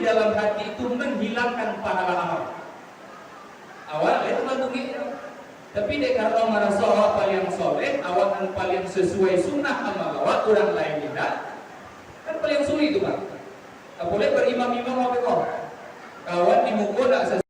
dalam hati itu menghilangkan pahala amal. Awal itu bantunya, tapi dek karena merasa awak paling soleh, awak kan paling sesuai sunnah amal awak, orang lain tidak, kan paling sulit itu pak. Tak boleh berimam-imam apa kau? Kawan di muka tak sesuai.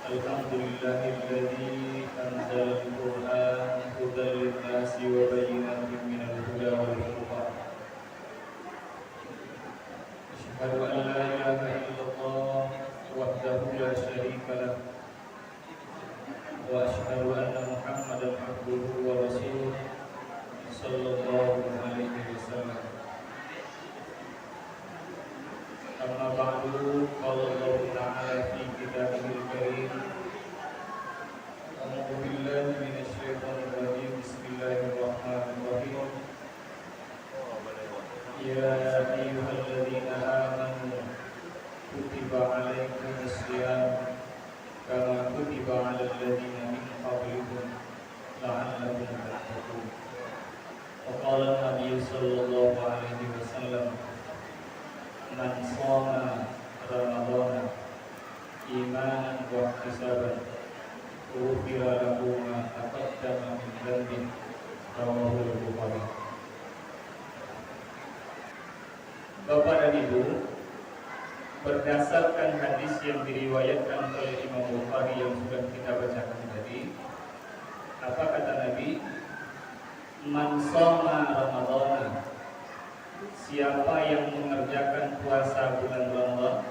Alhamdulillahilladzi anzala al-Qur'an hudan lin-nasi wa bayyinatin minal huda wal furqan. Asyhadu an la ilaha illallah wahdahu la syarika lah wa asyhadu anna Muhammadan abduhu wa rasuluh sallallahu alaihi wasallam. Amma ba'du, qala Allah ta'ala fi kitabihil karim. A'udzu billahi minasy syaithanir rajim. Bismillahirrahmanirrahim. Ya ayyuhalladzina amanu kutiba 'alaikumus shiyam kama kutiba 'alal ladzina min qablikum la'allakum tattaqun. Wa qala an-nabiy sallallahu alaihi wasallam, man shoma ramadhana imanan wa ihtisaban ghufira lahu ma taqaddama min dhanbi. Rawahu al-Bukhari. Bapak dan Ibu, berdasarkan hadis yang diriwayatkan oleh Imam Bukhari yang sudah kita bacakan tadi, apa kata Nabi? Man shoma ramadhana, siapa yang mengerjakan puasa bulan Ramadan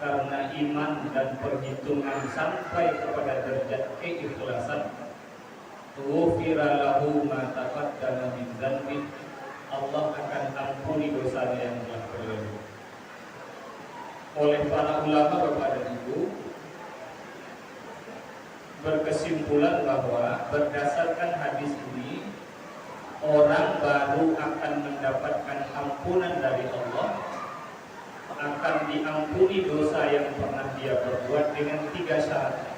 karena iman dan perhitungan sampai kepada derajat keikhlasan, ghufira lahu ma taqaddama min dzanbi, Allah akan ampuni dosanya yang telah berlalu. Oleh para ulama Bapak dan Ibu berkesimpulan bahwa berdasarkan hadis ini, orang baru akan mendapatkan ampunan dari Allah, akan diampuni dosa yang pernah dia perbuat dengan 3 syarat.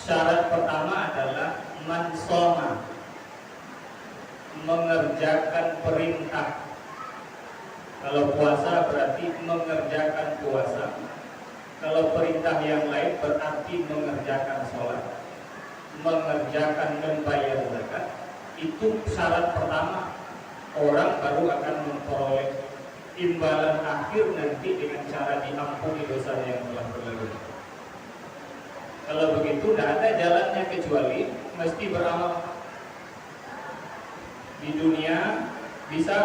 Syarat pertama adalah man shoma, mengerjakan perintah. Kalau puasa berarti mengerjakan puasa. Kalau perintah yang lain berarti mengerjakan sholat, mengerjakan membayar zakat. Itu syarat pertama. Orang baru akan memperoleh imbalan akhir nanti dengan cara diampuni dosanya yang telah berlalu. Kalau begitu tidak ada jalannya kecuali mesti beramal. Di dunia bisa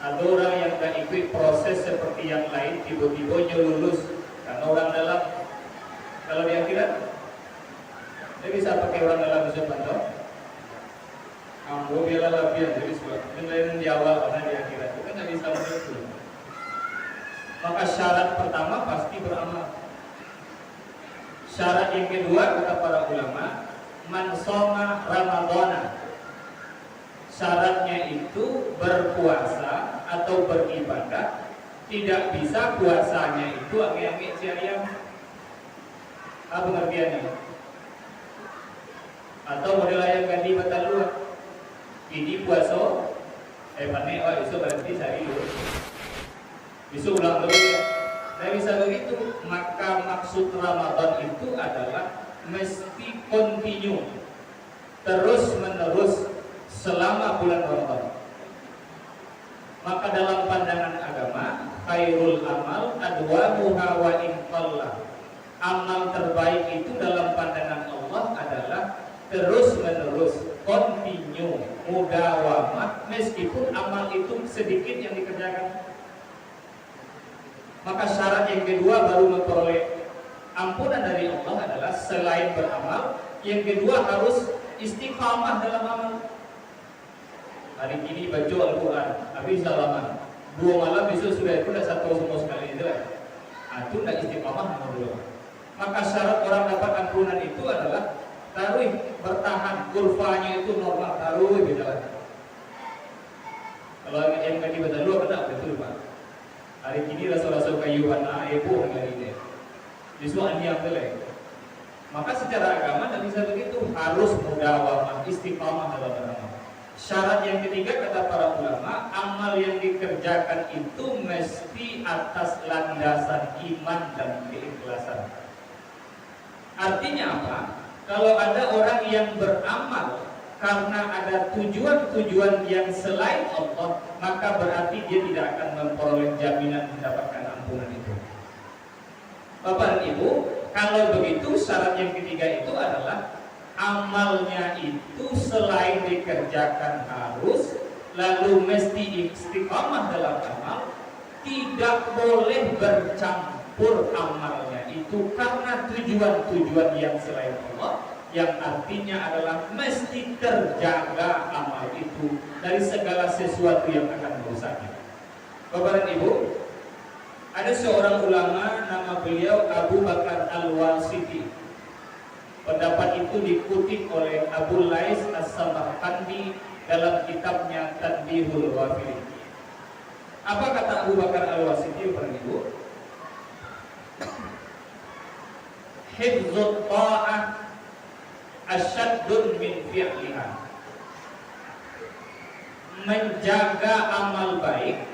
ada orang yang tidak ikut proses seperti yang lain, tiba-tiba dia lulus karena orang dalam. Kalau di akhirat dia bisa pakai orang dalam bisa bantu. Ambo biarlah lapian, jadi dengan di awal karena di akhirat itu kan tidak bisa begitu. Maka syarat pertama pasti beramal. Syarat yang kedua kata para ulama, man shoma ramadhana. Syaratnya itu berpuasa atau beribadah, tidak bisa puasanya itu angi-angi ciayam. Apa pengertiannya? Atau model ayam ganti batal luar. Ini puasa, panik, besok berarti sehari dulu. Besok ulang dulu ya. Tidak bisa begitu. Maka maksud Ramadan itu adalah mesti continue, terus menerus selama bulan Ramadan. Maka dalam pandangan agama, khairul amal adwamuha wa in qalla. Amal terbaik itu dalam pandangan Allah adalah terus menerus, continue, mudawamah, meskipun amal itu sedikit yang dikerjakan. Maka syarat yang kedua baru memperoleh ampunan dari Allah adalah selain beramal, yang kedua harus istiqamah dalam amal. Hari ini baca Al-Quran, habis salaman, 2 malam besok sudah itu sudah satu semua sekali itu lah. Itu tidak istiqamah nomor 2. Maka syarat orang dapat ampunan itu adalah taruh bertahan kurvanya itu normal. Hari ini rasa-rasa kayuan ibu dengan ini. Disuan yang belai. Maka secara agama tidak bisa begitu, harus mudawamah, istiqamah dalam beramal. Syarat yang ketiga kata para ulama, amal yang dikerjakan itu mesti atas landasan iman dan keikhlasan. Artinya apa? Kalau ada orang yang beramal karena ada tujuan-tujuan yang selain Allah, maka berarti dia tidak akan memperoleh jaminan mendapatkan ampunan itu. Bapak dan Ibu, kalau begitu syarat yang ketiga itu adalah amalnya itu selain dikerjakan harus, lalu mesti istiqamah dalam amal, tidak boleh bercampur amalnya itu karena tujuan-tujuan yang selain Allah, yang artinya adalah mesti terjaga amal itu dari segala sesuatu yang akan merusaknya. Bapak dan Ibu, ada seorang ulama nama beliau Abu Bakar Al-Wasiti. Pendapat itu dikutip oleh Abu Lais As-Samarqandi dalam kitabnya Tadbihul Ghafilin. Apa kata Abu Bakar Al-Wasiti, Bapak Ibu? Hifdzut ta'ah asyaddun min fi'liha. Menjaga amal baik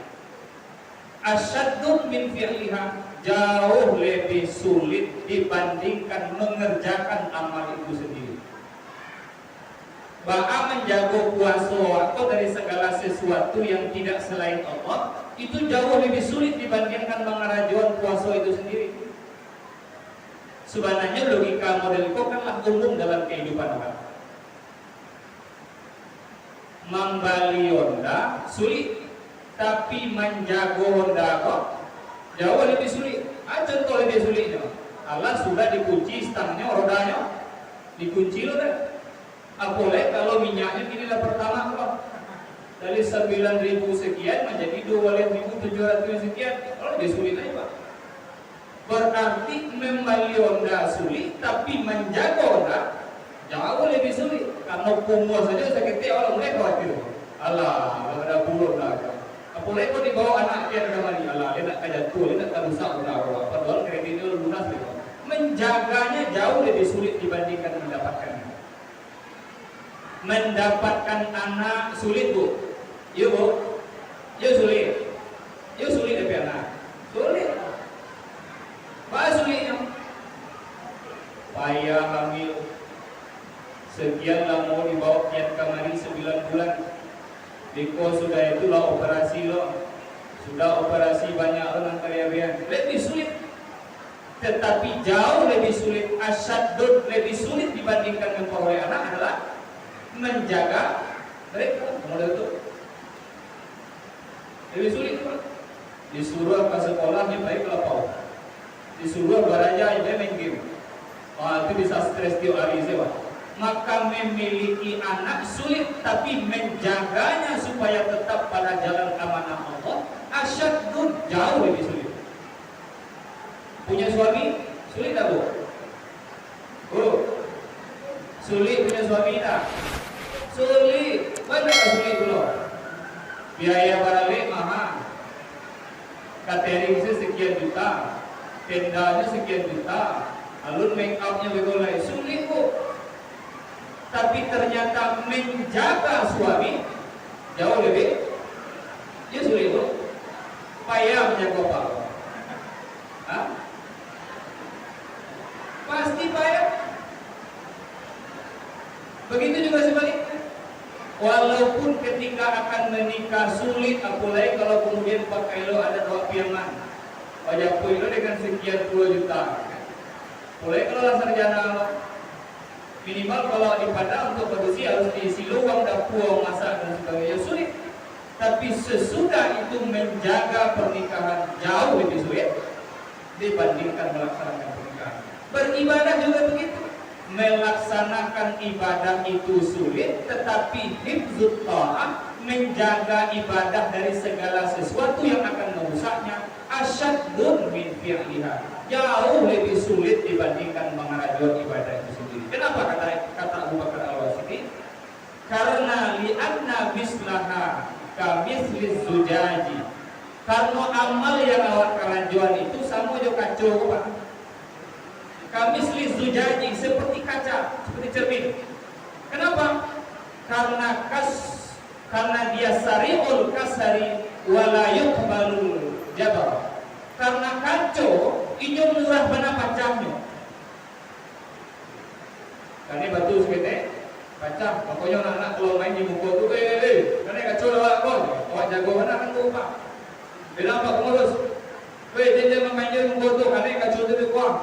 asyaddun min fi'liha, jauh lebih sulit dibandingkan mengerjakan amal itu sendiri. Bahkan menjaga puasa atau dari segala sesuatu yang tidak selain Allah itu jauh lebih sulit dibandingkan mengarajuan puasa itu sendiri. Sebenarnya logika model itu kanlah umum dalam kehidupan orang. Membali Honda sulit, tapi menjaga Honda kok jauh lebih sulit. Contoh lebih sulitnya, Allah sudah dikunci stangnya, rodanya dikunci loh dah. Apalagi kalau minyaknya kini lah pertama kok dari 9.000 sekian menjadi 2.700 sekian, kalau lebih sulit aja Pak. Berarti membeli Honda sulit, tapi menjaga Honda jauh lebih sulit. Karena kumur saja sakitnya orang mulai khawatir. Allah, ada buruk lah. Apalagi kalau dibawa anak dia ke mari, Allah, dia nak kajatuh, dia nak rusak orang. Padahal kreditnya lunas gitu. Menjaganya jauh lebih sulit dibandingkan mendapatkannya. Mendapatkan anak sulit Bu. Iya Bu. Iya sulit. Iya sulit tapi anak. Sulit. Apa sulitnya? Payah hamil. Sekian lama dibawa kian kamari 9 bulan. Biko sudah itulah operasi loh. Sudah operasi banyak orang karyawan. Lebih sulit. Tetapi jauh lebih sulit, asyaddud lebih sulit dibandingkan memperoleh anak adalah menjaga mereka. Model itu lebih sulit Pak. Disuruh ke sekolahnya baik lapau. Disuruh beraja dia main game. Itu bisa stres tiap hari Pak. Maka memiliki anak sulit, tapi menjaganya supaya tetap pada jalan amanah Allah asyaddud jauh lebih sulit. Punya suami sulit tak Bu? Bu, sulit punya suami tak? Sulit, banyak sulit dulu. Biaya barangnya mahal. Catering sekian juta, tendanya sekian juta, alun make upnya begitu sulit Bu. Tapi ternyata menjaga suami jauh lebih sulit Bu. Payah menjaga Pak. Hah? Pasti payah. Begitu juga sebaliknya. Walaupun ketika akan menikah sulit, apalagi kalau kemudian pakai lo ada dua piaman, pajak lo dengan sekian 10 juta. Boleh kalau sarjana minimal kalau di Padang untuk produksi harus diisi luang, dapur, masak dan sebagainya sulit. Tapi sesudah itu menjaga pernikahan jauh lebih sulit dibandingkan melaksanakan pernikahan. Beribadah juga begitu. Melaksanakan ibadah itu sulit, tetapi hifdzut ta'ah, menjaga ibadah dari segala sesuatu yang akan merusaknya, asyaddun min fi'liha, jauh lebih sulit dibandingkan mengerjakan ibadah itu sendiri. Kenapa kata Abu Bakar Al-Wasiti? Karena li'anna mislaha kamithliz zujaji Karena amal yang awak kerajuan itu sama jo kacau Pak. Kami zujaji seperti kaca, seperti cermin. Kenapa? Karena dia sari'ul kasari wala yuqbalul jabar. Karena kacau ijo murah bana pacahnya. Karena batu sekete pacah, pokoknya anak-anak kalau main di muka tu karena kacau lawak kau, awak jago mana kan tu Pak. Kenapa pengurus? Dia main di muka tu karena kacau tu kuat.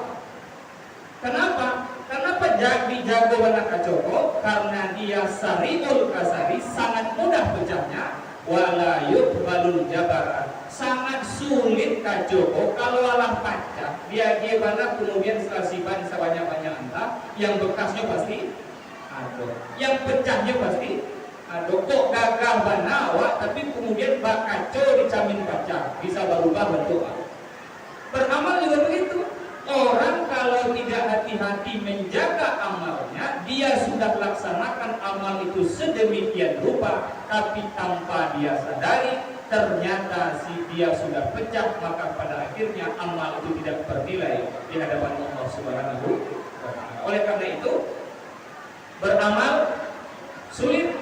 Kenapa? Kenapa jadi jago anak kacoko? Karena dia sariul kasari, sangat mudah pecahnya. Wala yuqbalul jabar, sangat sulit kacoko. Kalau alah pecah, dia gimana kemudian selasiban sebanyak-banyak entah, yang bekasnya pasti ada, yang pecahnya pasti ada. Kok gagal banawa, tapi kemudian bak kacau dicamin pecah, bisa berubah bentuk. Beramal juga begitu. Orang kalau tidak hati-hati menjaga amalnya, dia sudah laksanakan amal itu sedemikian rupa, tapi tanpa dia sadari, ternyata si dia sudah pecah, maka pada akhirnya amal itu tidak bernilai di hadapan Allah Subhanahu wa Ta'ala. Oleh karena itu, beramal sulit,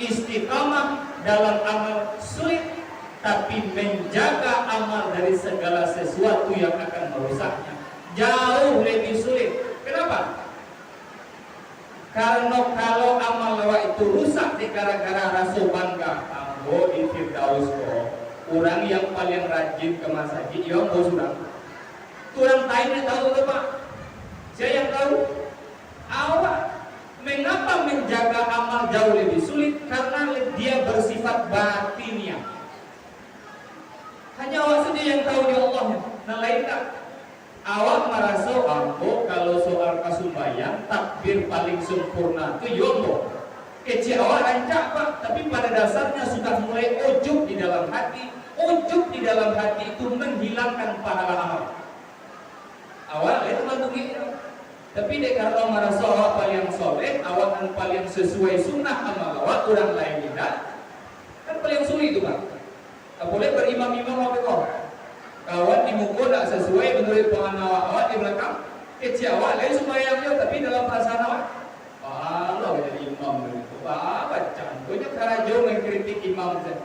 istiqamah dalam amal sulit, tapi menjaga amal dari segala sesuatu yang akan merusaknya jauh lebih sulit. Kenapa? Karena kalau amal lawak itu rusak di gara-gara rasa bangga, ambo di Firdaus kok orang yang paling rajin ke masjid, ya ambo surang. Kurang lainnya tahu tu Pak? Saya yang tahu. Awak mengapa menjaga amal jauh lebih sulit? Karena dia bersifat batiniah. Hanya awak saja yang tahu ya Allahnya. Nah lain tak. Awak merasa ambo kalau soal kasumbayang takbir paling sempurna itu yombo. Kecil awak rancak Pak, tapi pada dasarnya sudah mulai ujub di dalam hati. Ujub di dalam hati itu menghilangkan pahala amal. Awak itu mantungnya. Tapi dek kalau merasa awak paling soleh, awak kan paling sesuai sunnah amal awak, orang lain tidak. Kan paling sulit itu Pak. Tak boleh berimam-imam apa kau? Kawan di muka tak sesuai menurut pengamal awak di belakang. Kecil awak lain sembahyangnya, tapi dalam perasaan awak, Allah jadi imam begitu. Apa contohnya karajo mengkritik imam saya.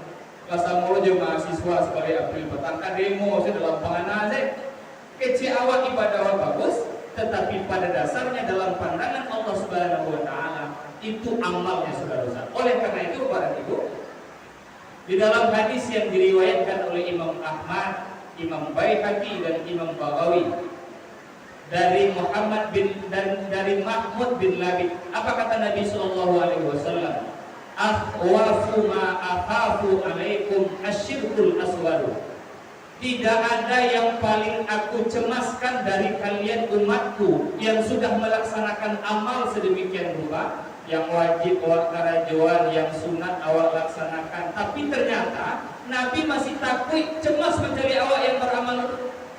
Masa mau je mahasiswa sebagai April petangkan demo saya dalam pengamal saya. Kecil awak ibadah awak bagus, tetapi pada dasarnya dalam pandangan Allah Subhanahu wa Ta'ala itu amalnya sudah rusak. Oleh karena itu para ibu, di dalam hadis yang diriwayatkan oleh Imam Ahmad, Imam Baihaqi dan Imam Baghawi dari dari Mahmud bin Labid, apa kata Nabi Sallallahu Alaihi Wasallam? Akhwafu ma akhafu alaikum asyirkul aswaru. Tidak ada yang paling aku cemaskan dari kalian umatku yang sudah melaksanakan amal sedemikian rupa. Yang wajib awak karajuan, yang sunat awak laksanakan, tapi ternyata Nabi masih takut, cemas mencari awak yang beramal.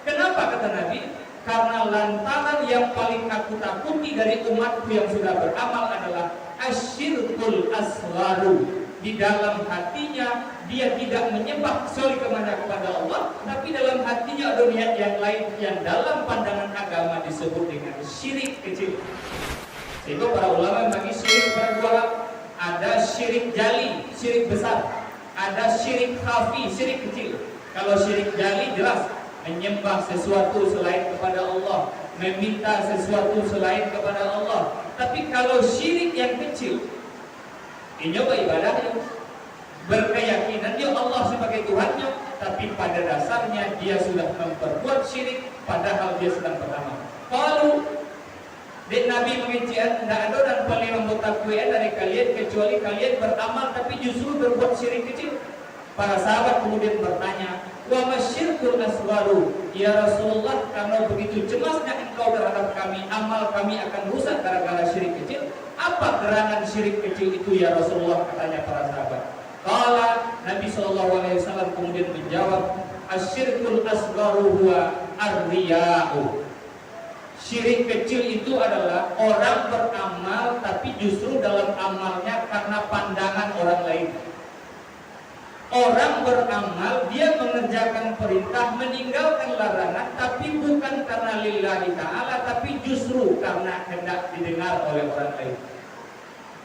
Kenapa kata Nabi? Karena lantaran yang paling aku takuti dari umatku yang sudah beramal adalah asyirkul aswaru. Di dalam hatinya dia tidak menyembah kepada Allah, tapi dalam hatinya ada niat yang lain yang dalam pandangan agama disebut dengan syirik kecil. Sehingga para ulama bagi syirik berdua, ada syirik jali, syirik besar, ada syirik khafi, syirik kecil. Kalau syirik jali jelas menyembah sesuatu selain kepada Allah, meminta sesuatu selain kepada Allah. Tapi kalau syirik yang kecil, ini ibadahnya, berkeyakinan dia Allah sebagai Tuhannya, tapi pada dasarnya dia sudah memperbuat syirik padahal dia sedang beramal. Kalau dan Nabi mengizinkan tidak ada dan paling memutakwiyah dari kalian kecuali kalian beramal tapi justru berbuat syirik kecil. Para sahabat kemudian bertanya, wa masyirkul aswaru, ya Rasulullah, karena begitu cemasnya engkau terhadap kami, amal kami akan rusak gara-gara syirik kecil. Apa gerangan syirik kecil itu ya Rasulullah, katanya para sahabat. Kala Nabi SAW kemudian menjawab, asyirkul aswaru huwa ar-riya'u. Syirik kecil itu adalah orang beramal tapi justru dalam amalnya karena pandangan orang lain. orang beramal, dia mengerjakan perintah, meninggalkan larangan, tapi bukan karena lillahi ta'ala, tapi justru karena hendak didengar oleh orang lain.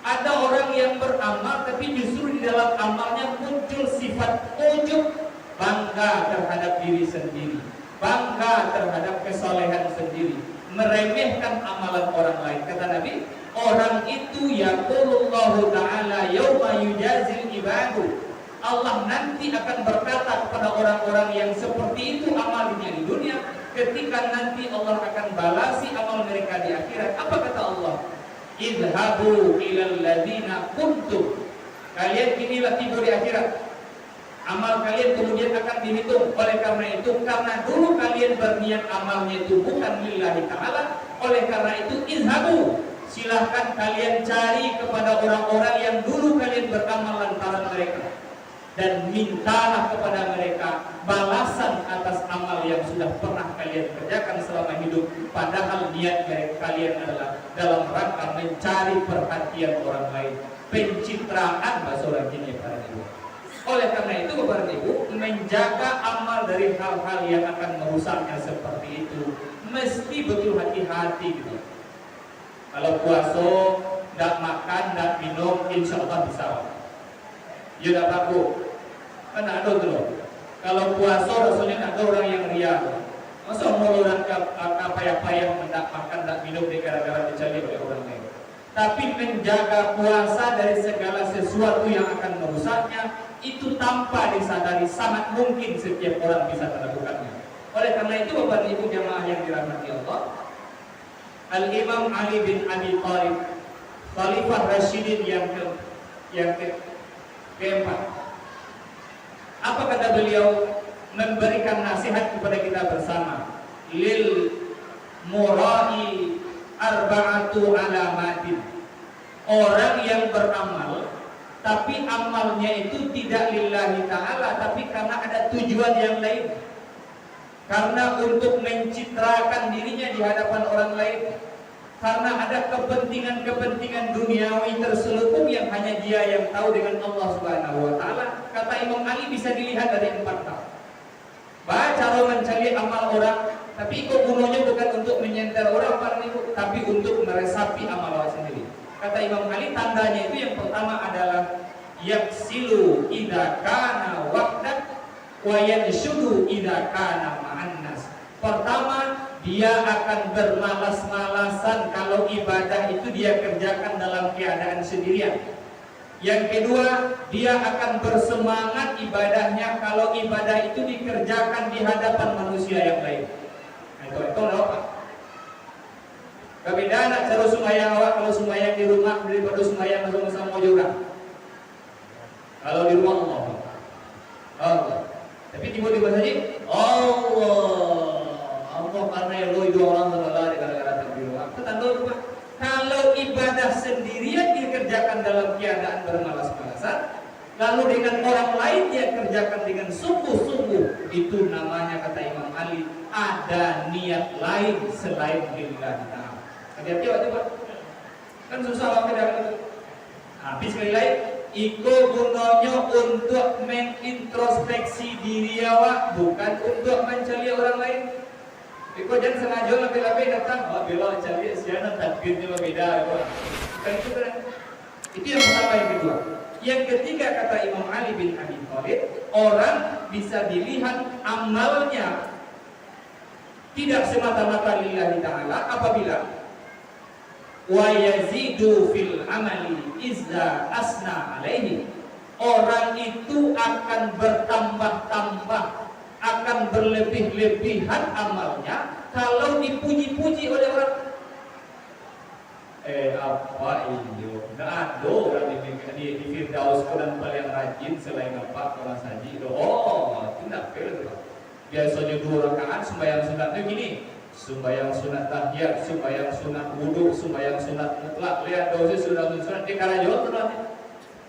Ada orang yang beramal, tapi justru di dalam amalnya muncul sifat ujub, bangga terhadap diri sendiri, bangga terhadap kesolehan sendiri, meremehkan amalan orang lain. Kata Nabi, orang itu yaqulullahu ta'ala yauma yujazil ibadu, Allah nanti akan berkata kepada orang-orang yang seperti itu amalnya di dunia, ketika nanti Allah akan balasi amal mereka di akhirat. Apa kata Allah? Idhabu ilal ladina kuntum, kalian inilah tiba di akhirat, amal kalian kemudian akan dihitung. Oleh karena itu, karena dulu kalian berniat amalnya itu bukan lillahi ta'ala, oleh karena itu idhabu, silahkan kalian cari kepada orang-orang yang dulu kalian beramal lantaran mereka, dan mintalah kepada mereka balasan atas amal yang sudah pernah kalian kerjakan selama hidup, padahal niat kalian adalah dalam rangka mencari perhatian orang lain, pencitraan bahasa orang ini para ibu. Oleh karena itu Bapak dan Ibu, menjaga amal dari hal-hal yang akan merusaknya seperti itu mesti betul hati-hati gitu. Kalau puasa, tidak makan, tidak minum, insya Allah bisa. Ya tidak baku. Kan ada tuh. Kalau puasa rasanya ada orang yang ria. Masa mau orang payah-payah tidak makan, tidak minum gara-gara dicari oleh orang lain. Tapi menjaga puasa dari segala sesuatu yang akan merusaknya itu tanpa disadari sangat mungkin setiap orang bisa melakukannya. Oleh karena itu Bapak Ibu jamaah yang dirahmati Allah, Al-Imam Ali bin Abi Thalib, Khalifah Rasyidin yang keempat, apa kata beliau? Memberikan nasihat kepada kita bersama. Lil murai arba'atu alamatin. Orang yang beramal tapi amalnya itu tidak lillahi ta'ala, tapi karena ada tujuan yang lain, karena untuk mencitrakan dirinya di hadapan orang lain, karena ada kepentingan-kepentingan duniawi terselubung yang hanya dia yang tahu dengan Allah Subhanahu wa ta'ala. Kata Imam Ali bisa dilihat dari 4 hal. Cara mencari amal orang, tapi kok gunanya bukan untuk menyenter orang para ibu, tapi untuk meresapi amal orang sendiri. Kata Imam Ali, tandanya itu yang pertama adalah yaksilu idza kana wahdak wa yanshudu idza kana ma'an nas. Pertama, dia akan bermalas-malasan kalau ibadah itu dia kerjakan dalam keadaan sendirian. Yang kedua, dia akan bersemangat ibadahnya kalau ibadah itu dikerjakan di hadapan manusia yang lain. Nah, itu apa? Kebedaan cara sembahyang awak kalau sembahyang di rumah daripada sembahyang sama juga. Kalau di rumah Allah. Tapi tiba-tiba saja Allah karena ya lo itu orang lari gara-gara takbir. Tanda lupa. Kalau ibadah sendirian dikerjakan dalam keadaan bermalas-malasan, lalu dengan orang lain dia kerjakan dengan sungguh-sungguh, itu namanya kata Imam Ali ada niat lain selain lillahi ta'ala. Hati-hati waktu Pak. Kan susah waktu dalam itu. Habis sekali lagi, itu gunanya untuk mengintrospeksi diri awak, bukan untuk mencari orang lain. Iko jangan sengaja lebih-lebih datang, bela cari siapa takbirnya berbeda. Bukan itu kan? Itu yang pertama. Yang kedua, yang ketiga kata Imam Ali bin Abi Thalib, orang bisa dilihat amalnya tidak semata-mata lillahi ta'ala apabila wa yazidu fil amali izza asna alaihi. Orang itu akan bertambah-tambah, akan berlebih-lebihan amalnya kalau dipuji-puji oleh orang. Apa ini? Nggak ada orang di Firdaus dan paling rajin selain apa orang saji. Itu tidak fair. Biasanya 2 rakaat sembahyang sunatnya gini. Sembahyang sunat tahiyat, sembahyang sunat wudu, sembahyang sunat mutlak. Lihat dosis sunat di karajo sunatnya.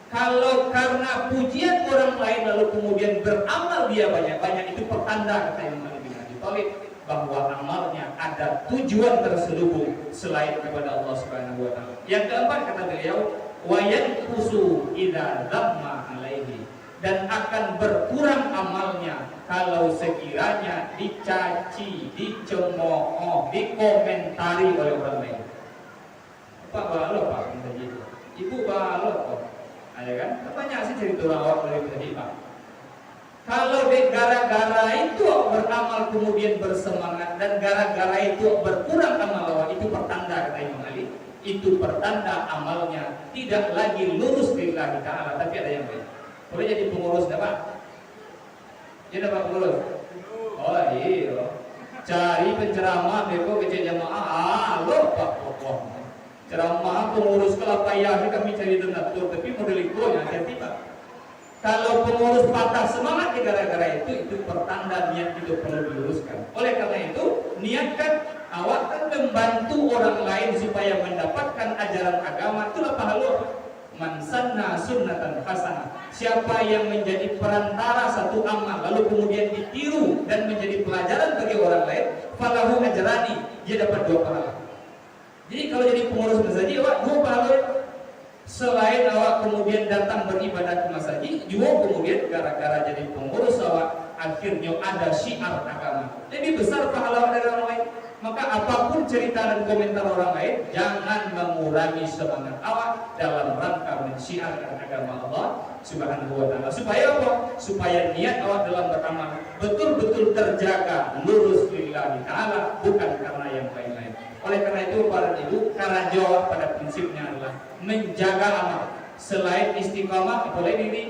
Kalau karena pujian orang lain lalu kemudian beramal dia banyak-banyak, itu pertanda kata Imam Ali bin Abi Thalib bahwa amalnya ada tujuan terselubung selain kepada Allah Subhanahu wa taala. Yang keempat kata beliau, wa yanqusu idza dhamma alaihi. dan akan berkurang amalnya kalau sekiranya dicaci, dicemooh, dikomentari oleh orang lain. Pak balok Pak tadi, Ibu balok kok, ada kan? Banyak sih cerita orang awak dari tadi Pak. Kalau gara-gara itu beramal kemudian bersemangat dan gara-gara itu berkurang amal awak, itu pertanda kata Imam Ali, itu pertanda amalnya tidak lagi lurus lillahi ta'ala, tapi ada yang lain. Boleh jadi pengurus dapat? Ya dapat pengurus? Oh iya. Cari penceramah beko kecil jamaah, lo Pak Pokok. Ceramah pengurus kelapa ya kami cari donatur, tapi model itu yang hati-hati. Kalau pengurus patah semangat gara-gara itu pertanda niat itu perlu diluruskan. Oleh karena itu, niatkan awak kan membantu orang lain supaya mendapatkan ajaran agama, itulah pahala. Man sanna sunnatan hasanah. Siapa yang menjadi perantara satu amal lalu kemudian ditiru dan menjadi pelajaran bagi orang lain, falahu ajrani, dia dapat 2 pahala. Jadi kalau jadi pengurus masjid, awak 2 pahala. Selain awak kemudian datang beribadah ke masjid, juga kemudian gara-gara jadi pengurus awak akhirnya ada syiar agama. Lebih besar pahala dari orang lain. Maka apapun cerita dan komentar orang lain, jangan mengurangi semangat awak dalam rangka mensyiarkan agama Allah Subhanahu wa ta'ala. Supaya apa? Supaya niat awak dalam beramal betul-betul terjaga lurus lillahi ta'ala, bukan karena yang lain-lain. Oleh karena itu para ibu, karena jawab pada prinsipnya adalah menjaga amal. Selain istiqamah, apalagi ini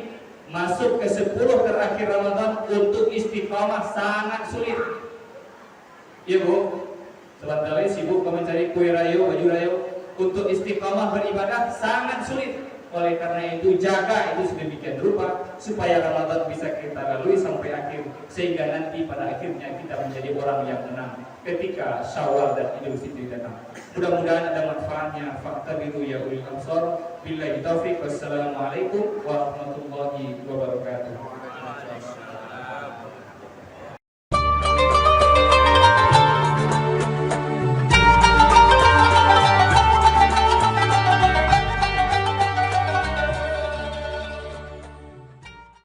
masuk ke 10 terakhir Ramadan, untuk istiqamah sangat sulit. Ya Bu, sebentar lagi sibuk mencari kue rayo, baju rayo. Untuk istiqamah beribadah sangat sulit. Oleh karena itu jaga itu sedemikian rupa supaya Ramadan bisa kita lalui sampai akhir, sehingga nanti pada akhirnya kita menjadi orang yang tenang ketika Syawal dan Idul Fitri datang. Mudah-mudahan ada manfaatnya. Faktabiru ya ulil absar. Billahi taufiq. Wassalamualaikum warahmatullahi wabarakatuh.